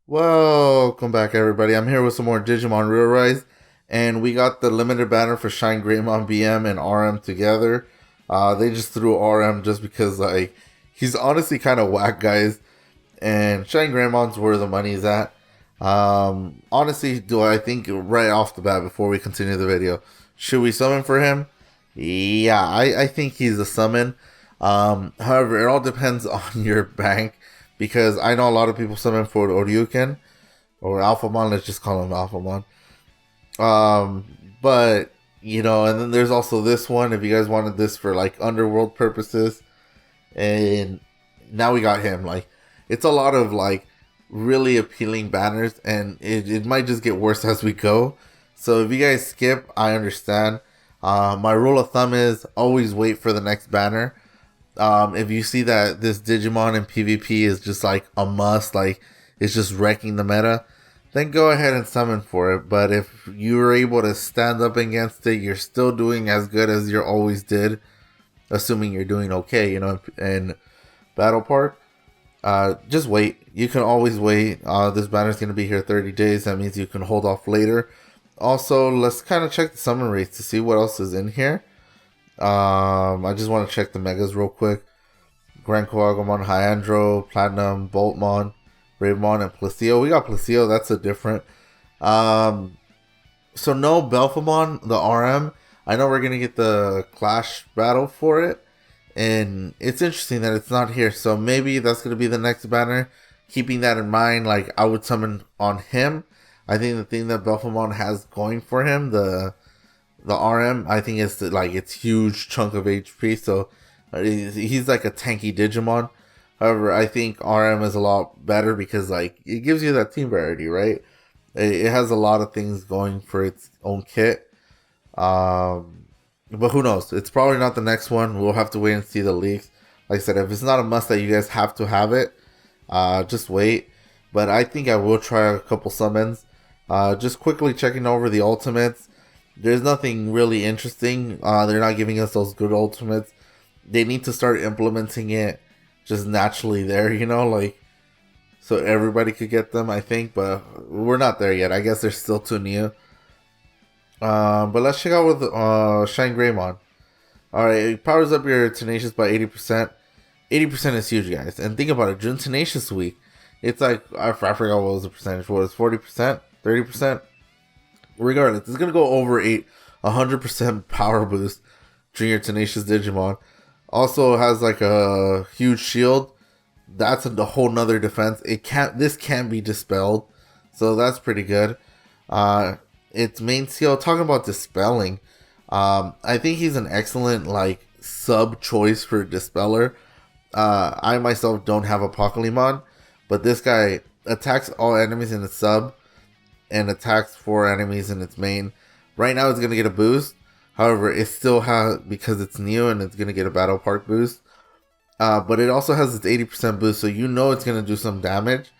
Welcome back, everybody. I'm here with some more Digimon ReArise, and we got the limited banner for Shinegreymon BM and RM together. They just threw RM just because, like, he's honestly kind of whack, guys, and Shinegreymons where the money's at. Honestly, do I think right off the bat before we continue the video, should we summon for him? Yeah, I think he's a summon. However, it all depends on your bank because I know a lot of people summon for Oryuken or Alphamon. Let's just call him Alphamon. But and then there's also this one. If you guys wanted this for like underworld purposes, and now we got him. Like, it's a lot of like really appealing banners, and it might just get worse as we go. So if you guys skip, I understand. My rule of thumb is always wait for the next banner. If you see that this Digimon in PvP is just like a must, like it's just wrecking the meta, then go ahead and summon for it. But if you're able to stand up against it, you're still doing as good as you always did, assuming you're doing okay, in Battle Park. Just wait. You can always wait. This banner's going to be here 30 days. That means you can hold off later. Also, let's kind of check the summon rates to see what else is in here. I just want to check the megas real quick. Grand Coagumon, Hyandro, Platinum, Boltmon, Bravemon, and Placio. We got Placio. That's a different. So no Belphemon, the RM. I know we're gonna get the Clash battle for it, and it's interesting that it's not here. So maybe that's gonna be the next banner. Keeping that in mind, like I would summon on him. I think the thing that Belphemon has going for him, the RM, I think it's like it's huge chunk of HP. So he's like a tanky Digimon. However, I think RM is a lot better because like it gives you that team variety, right? It has a lot of things going for its own kit. But who knows? It's probably not the next one. We'll have to wait and see the leaks. Like I said, if it's not a must that you guys have to have it, just wait. But I think I will try a couple summons. Just quickly checking over the ultimates. There's nothing really interesting. They're not giving us those good ultimates. They need to start implementing it just naturally there, like so everybody could get them, I think, but we're not there yet. I guess they're still too new. But let's check out with Shinegreymon. Alright, it powers up your Tenacious by 80%. 80% is huge, guys. And think about it, during Tenacious Week, it's like, I forgot what was the percentage. What was 40%? 30%? Regardless, it's gonna go over 100% power boost during your Tenacious Digimon. Also has like a huge shield. That's a whole nother defense. This can't be dispelled, so that's pretty good. Its main skill, talking about dispelling, I think he's an excellent like sub choice for dispeller. I myself don't have a Pokemon, but this guy attacks all enemies in its sub and attacks 4 enemies in its main. Right now it's going to get a boost. However, it still has, because it's new and it's going to get a Battle Park boost. But it also has its 80% boost, so it's going to do some damage.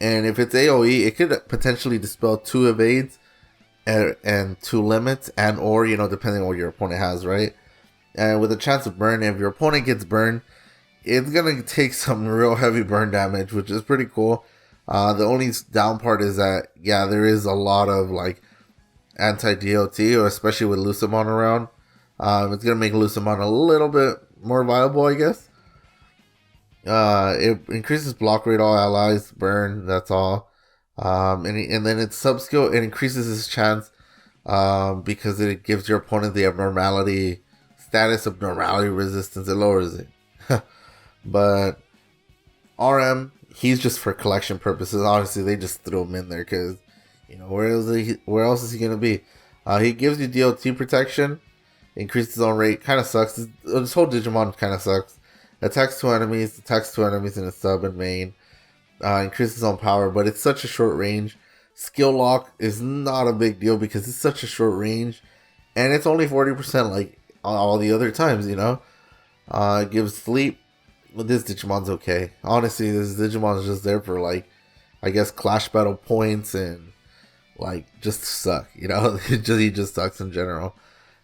And if it's AoE, it could potentially dispel 2 evades and 2 limits, and or, depending on what your opponent has, right? And with a chance of burn, if your opponent gets burned, it's going to take some real heavy burn damage, which is pretty cool. The only down part is that, yeah, there is a lot of like anti-DOT, or especially with Lucemon around. It's going to make Lucemon a little bit more viable, I guess. It increases block rate, all allies, burn, that's all. And then its sub skill, it increases his chance because it gives your opponent the abnormality status, abnormality resistance, it lowers it. But RM, he's just for collection purposes. Honestly, they just threw him in there because, where else is he going to be? He gives you DOT protection, increases his own rate. Kind of sucks. This whole Digimon kind of sucks. Attacks 2 enemies in his sub and main. Increases his own power, but it's such a short range. Skill lock is not a big deal because it's such a short range. And it's only 40% like all the other times, It gives sleep. But this Digimon's okay. Honestly, this Digimon is just there for like, I guess, clash battle points and like just suck. He just sucks in general.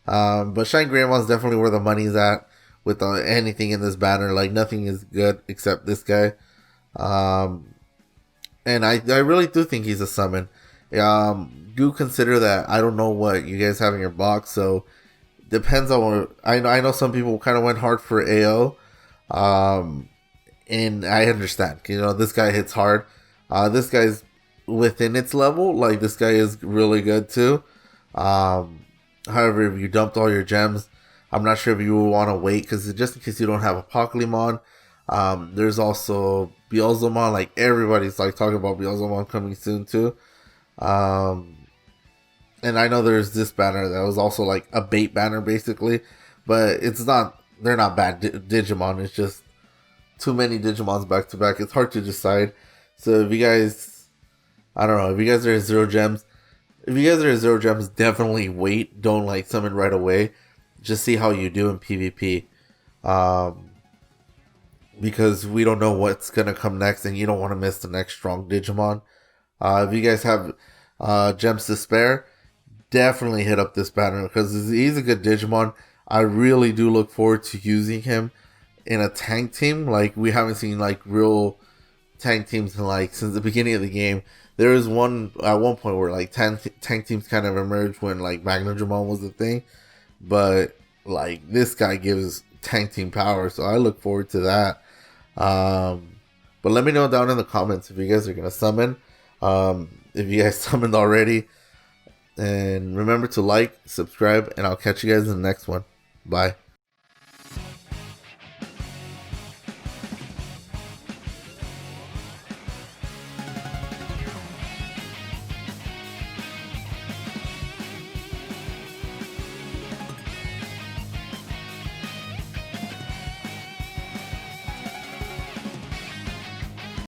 But Shinegreymon is definitely where the money's at with anything in this banner. Like nothing is good except this guy. And and I really do think he's a summon. Do consider that I don't know what you guys have in your box, so depends on what I know. Some people kind of went hard for AO, and I understand. You know, this guy hits hard. This guy's within its level. Like, this guy is really good too. However, if you dumped all your gems, I'm not sure if you would want to wait, because just in case you don't have a Pokemon. There's also Belphemon. Like, everybody's like talking about Belphemon coming soon too. And I know there's this banner that was also like a bait banner basically, but it's not. They're not bad Digimon. It's just too many Digimons back to back. It's hard to decide. So if you guys, I don't know, if you guys are at 0 gems, definitely wait. Don't like summon right away. Just see how you do in PvP. Because we don't know what's gonna come next, and you don't want to miss the next strong Digimon. If you guys have gems to spare, definitely hit up this banner, because he's a good Digimon. I really do look forward to using him in a tank team. Like, we haven't seen like real tank teams in like since the beginning of the game. There was one at one point where like tank teams kind of emerged when like Magnadramon was the thing, but like this guy gives tank team power, so I look forward to that. But let me know down in the comments if you guys are gonna summon. If you guys summoned already. And remember to like, subscribe, and I'll catch you guys in the next one. Bye.